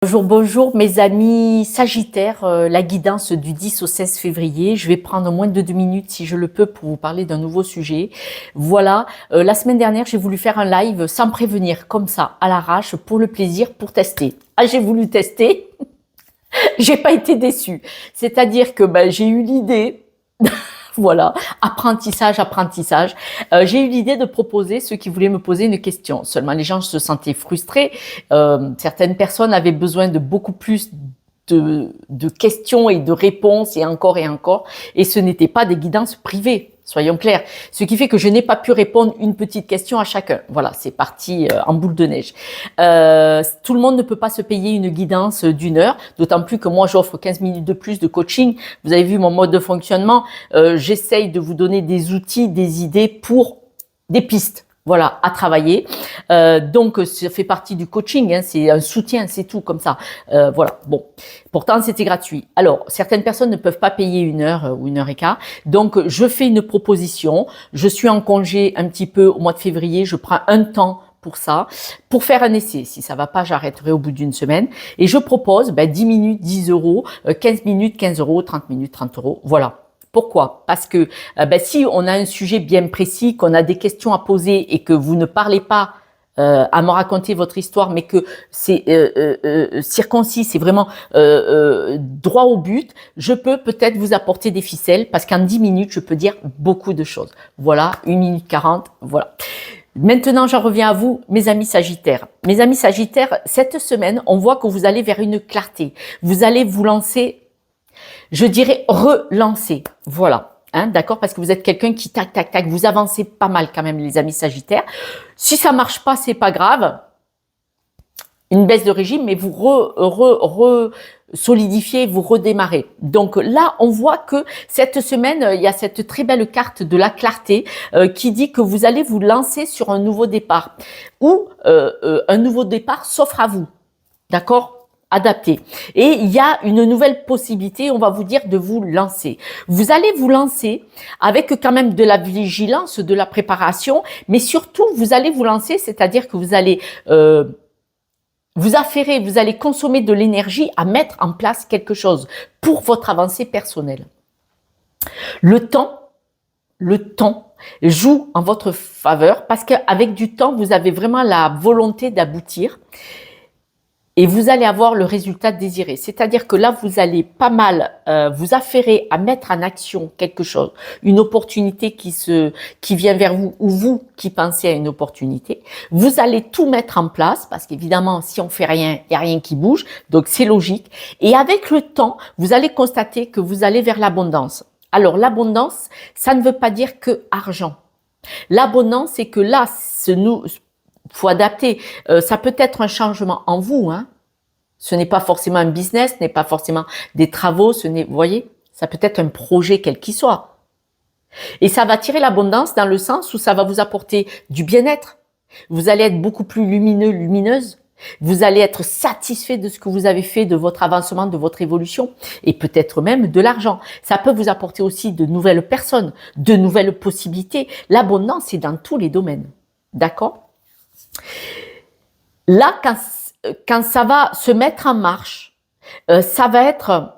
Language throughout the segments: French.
Bonjour, bonjour mes amis Sagittaires, la guidance du 10 au 16 février. Je vais prendre moins de 2 minutes si je le peux pour vous parler d'un nouveau sujet. Voilà, la semaine dernière j'ai voulu faire un live sans prévenir, comme ça, à l'arrache, pour le plaisir, pour tester. Ah, j'ai voulu tester, j'ai pas été déçue. C'est-à-dire que j'ai eu l'idée... Voilà, apprentissage. J'ai eu l'idée de proposer ceux qui voulaient me poser une question. Seulement, les gens se sentaient frustrés. Certaines personnes avaient besoin de beaucoup plus de questions et de réponses et encore et encore. Et ce n'étaient pas des guidances privées, soyons clairs. Ce qui fait que je n'ai pas pu répondre une petite question à chacun. Voilà, c'est parti en boule de neige. Tout le monde ne peut pas se payer une guidance d'1 heure, d'autant plus que moi j'offre 15 minutes de plus de coaching. Vous avez vu mon mode de fonctionnement. J'essaye de vous donner des outils, des idées pour des pistes. Voilà, à travailler. Donc, ça fait partie du coaching, hein, c'est un soutien, c'est tout comme ça. Voilà, bon. Pourtant, c'était gratuit. Alors, certaines personnes ne peuvent pas payer 1 heure ou 1 heure et quart. Donc, je fais une proposition. Je suis en congé un petit peu au mois de février. Je prends un temps pour ça, pour faire un essai. Si ça va pas, j'arrêterai au bout d'1 semaine. Et je propose 10 minutes, 10 euros, 15 minutes, 15 euros, 30 minutes, 30 euros. Voilà. Pourquoi? Parce que si on a un sujet bien précis, qu'on a des questions à poser et que vous ne parlez pas à me raconter votre histoire, mais que c'est circoncis, c'est vraiment droit au but, je peux peut-être vous apporter des ficelles parce qu'en 10 minutes, je peux dire beaucoup de choses. Voilà, 1 minute 40, voilà. Maintenant, j'en reviens à vous, mes amis Sagittaires. Mes amis Sagittaires, cette semaine, on voit que vous allez vers une clarté. Vous allez vous lancer, je dirais relancer, voilà, hein, d'accord, parce que vous êtes quelqu'un qui tac, tac, tac, vous avancez pas mal quand même les amis Sagittaires. Si ça marche pas, c'est pas grave, une baisse de régime, mais vous solidifiez, vous redémarrez. Donc là, on voit que cette semaine, il y a cette très belle carte de la clarté qui dit que vous allez vous lancer sur un nouveau départ ou un nouveau départ s'offre à vous, d'accord, adapté. Et il y a une nouvelle possibilité, on va vous dire, de vous lancer. Vous allez vous lancer avec quand même de la vigilance, de la préparation, mais surtout, vous allez vous lancer, c'est-à-dire que vous allez vous affairer, vous allez consommer de l'énergie à mettre en place quelque chose pour votre avancée personnelle. Le temps joue en votre faveur parce qu'avec du temps, vous avez vraiment la volonté d'aboutir. Et vous allez avoir le résultat désiré. C'est-à-dire que là, vous allez pas mal vous affairer à mettre en action quelque chose, une opportunité qui vient vers vous ou vous qui pensez à une opportunité. Vous allez tout mettre en place parce qu'évidemment, si on fait rien, il n'y a rien qui bouge. Donc, c'est logique. Et avec le temps, vous allez constater que vous allez vers l'abondance. Alors, l'abondance, ça ne veut pas dire que argent. L'abondance, c'est que là, faut adapter. Ça peut être un changement en vous, hein. Ce n'est pas forcément un business, ce n'est pas forcément des travaux, vous voyez, ça peut être un projet quel qu'il soit. Et ça va tirer l'abondance dans le sens où ça va vous apporter du bien-être. Vous allez être beaucoup plus lumineux, lumineuse. Vous allez être satisfait de ce que vous avez fait, de votre avancement, de votre évolution et peut-être même de l'argent. Ça peut vous apporter aussi de nouvelles personnes, de nouvelles possibilités. L'abondance, c'est dans tous les domaines. D'accord ? Là, quand ça va se mettre en marche, ça va être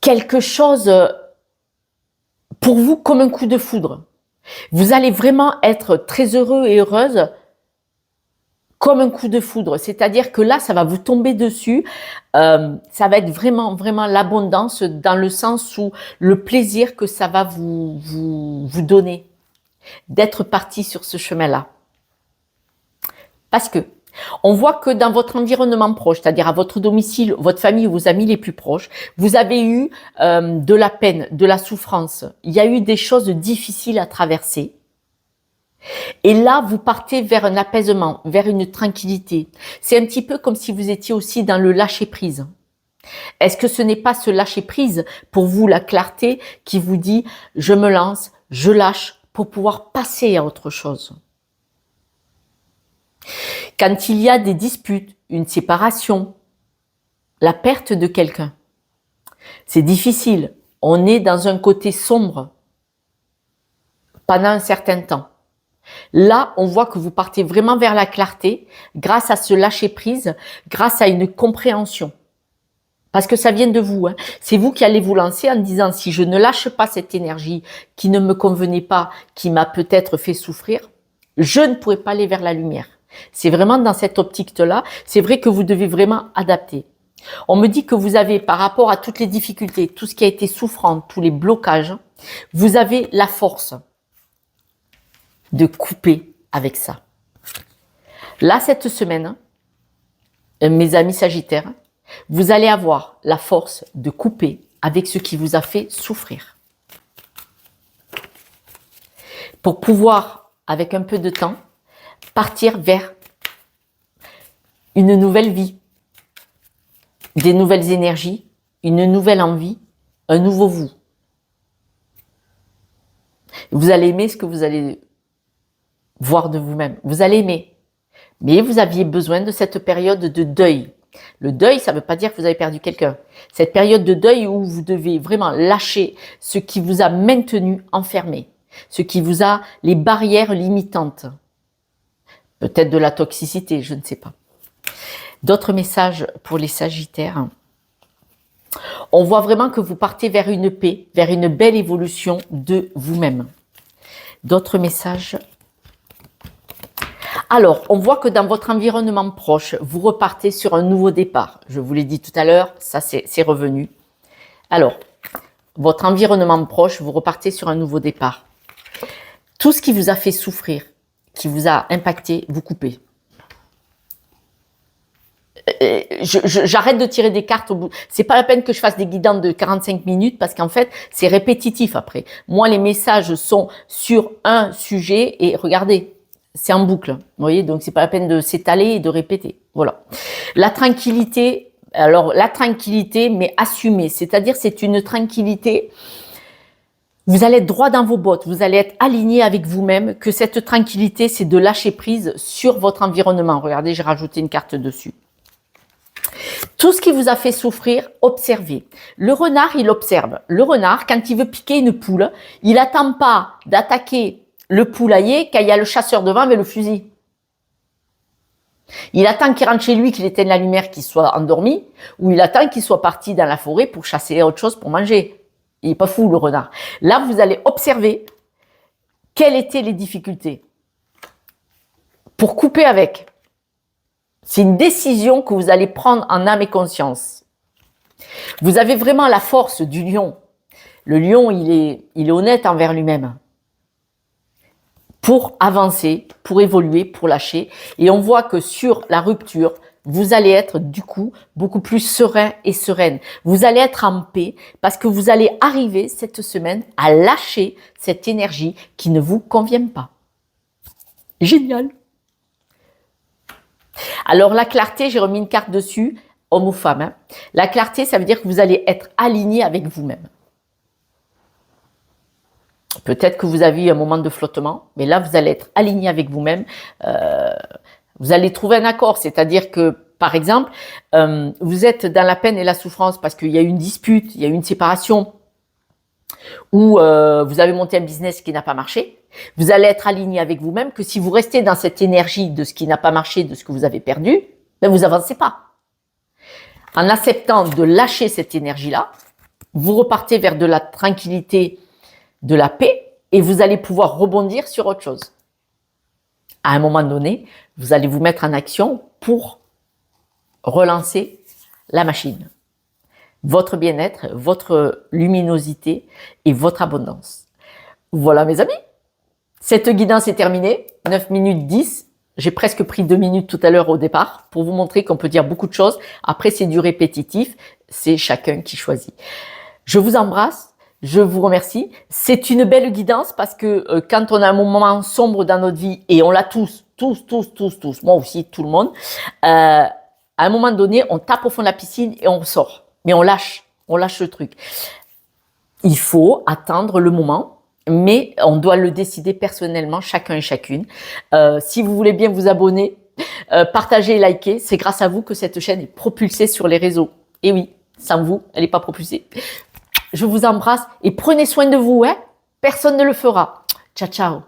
quelque chose pour vous comme un coup de foudre. Vous allez vraiment être très heureux et heureuse comme un coup de foudre. C'est-à-dire que là, ça va vous tomber dessus. Ça va être vraiment, vraiment l'abondance dans le sens où le plaisir que ça va vous donner d'être parti sur ce chemin-là. Parce que on voit que dans votre environnement proche, c'est-à-dire à votre domicile, votre famille ou vos amis les plus proches, vous avez eu de la peine, de la souffrance. Il y a eu des choses difficiles à traverser. Et là, vous partez vers un apaisement, vers une tranquillité. C'est un petit peu comme si vous étiez aussi dans le lâcher-prise. Est-ce que ce n'est pas ce lâcher-prise, pour vous, la clarté, qui vous dit « je me lance, je lâche » pour pouvoir passer à autre chose? Quand il y a des disputes, une séparation, la perte de quelqu'un, c'est difficile. On est dans un côté sombre pendant un certain temps. Là, on voit que vous partez vraiment vers la clarté grâce à ce lâcher-prise, grâce à une compréhension. Parce que ça vient de vous. Hein. C'est vous qui allez vous lancer en disant, si je ne lâche pas cette énergie qui ne me convenait pas, qui m'a peut-être fait souffrir, je ne pourrai pas aller vers la lumière. C'est vraiment dans cette optique-là. C'est vrai que vous devez vraiment adapter. On me dit que vous avez, par rapport à toutes les difficultés, tout ce qui a été souffrant, tous les blocages, vous avez la force de couper avec ça. Là, cette semaine, mes amis Sagittaires, vous allez avoir la force de couper avec ce qui vous a fait souffrir. Pour pouvoir, avec un peu de temps, partir vers une nouvelle vie, des nouvelles énergies, une nouvelle envie, un nouveau vous. Vous allez aimer ce que vous allez voir de vous-même. Vous allez aimer. Mais vous aviez besoin de cette période de deuil. Le deuil, ça ne veut pas dire que vous avez perdu quelqu'un. Cette période de deuil où vous devez vraiment lâcher ce qui vous a maintenu enfermé, ce qui vous a les barrières limitantes. Peut-être de la toxicité, je ne sais pas. D'autres messages pour les Sagittaires. On voit vraiment que vous partez vers une paix, vers une belle évolution de vous-même. D'autres messages. Alors, on voit que dans votre environnement proche, vous repartez sur un nouveau départ. Je vous l'ai dit tout à l'heure, ça c'est revenu. Alors, votre environnement proche, vous repartez sur un nouveau départ. Tout ce qui vous a fait souffrir, qui vous a impacté, vous coupez. J'arrête de tirer des cartes au bout. C'est pas la peine que je fasse des guidants de 45 minutes parce qu'en fait, c'est répétitif après. Moi, les messages sont sur un sujet et regardez, c'est en boucle. Vous voyez, donc c'est pas la peine de s'étaler et de répéter. Voilà. La tranquillité, alors la tranquillité, mais assumée. C'est-à-dire, c'est une tranquillité. Vous allez être droit dans vos bottes, vous allez être aligné avec vous-même, que cette tranquillité, c'est de lâcher prise sur votre environnement. Regardez, j'ai rajouté une carte dessus. Tout ce qui vous a fait souffrir, observez. Le renard, il observe. Le renard, quand il veut piquer une poule, il n'attend pas d'attaquer le poulailler quand il y a le chasseur devant avec le fusil. Il attend qu'il rentre chez lui, qu'il éteigne la lumière, qu'il soit endormi, ou il attend qu'il soit parti dans la forêt pour chasser autre chose pour manger. Il n'est pas fou, le renard. Là, vous allez observer quelles étaient les difficultés pour couper avec. C'est une décision que vous allez prendre en âme et conscience. Vous avez vraiment la force du lion. Le lion, il est honnête envers lui-même. Pour avancer, pour évoluer, pour lâcher. Et on voit que sur la rupture, vous allez être du coup beaucoup plus serein et sereine. Vous allez être en paix parce que vous allez arriver cette semaine à lâcher cette énergie qui ne vous convient pas. Génial! Alors la clarté, j'ai remis une carte dessus, homme ou femme. Hein. La clarté, ça veut dire que vous allez être aligné avec vous-même. Peut-être que vous avez eu un moment de flottement, mais là, vous allez être aligné avec vous-même. Vous allez trouver un accord, c'est-à-dire que, par exemple, vous êtes dans la peine et la souffrance parce qu'il y a eu une dispute, il y a eu une séparation, ou vous avez monté un business qui n'a pas marché. Vous allez être aligné avec vous-même que si vous restez dans cette énergie de ce qui n'a pas marché, de ce que vous avez perdu, ben vous avancez pas. En acceptant de lâcher cette énergie-là, vous repartez vers de la tranquillité, de la paix, et vous allez pouvoir rebondir sur autre chose. À un moment donné, vous allez vous mettre en action pour relancer la machine. Votre bien-être, votre luminosité et votre abondance. Voilà mes amis, cette guidance est terminée, 9 minutes 10. J'ai presque pris 2 minutes tout à l'heure au départ pour vous montrer qu'on peut dire beaucoup de choses. Après, c'est du répétitif, c'est chacun qui choisit. Je vous embrasse, je vous remercie. C'est une belle guidance parce que quand on a un moment sombre dans notre vie, et on l'a tous, moi aussi, tout le monde, à un moment donné, on tape au fond de la piscine et on sort. Mais on lâche le truc. Il faut attendre le moment, mais on doit le décider personnellement, chacun et chacune. Si vous voulez bien vous abonner, partager et liker, c'est grâce à vous que cette chaîne est propulsée sur les réseaux. Et oui, sans vous, elle n'est pas propulsée. Je vous embrasse et prenez soin de vous, hein. Personne ne le fera. Ciao, ciao.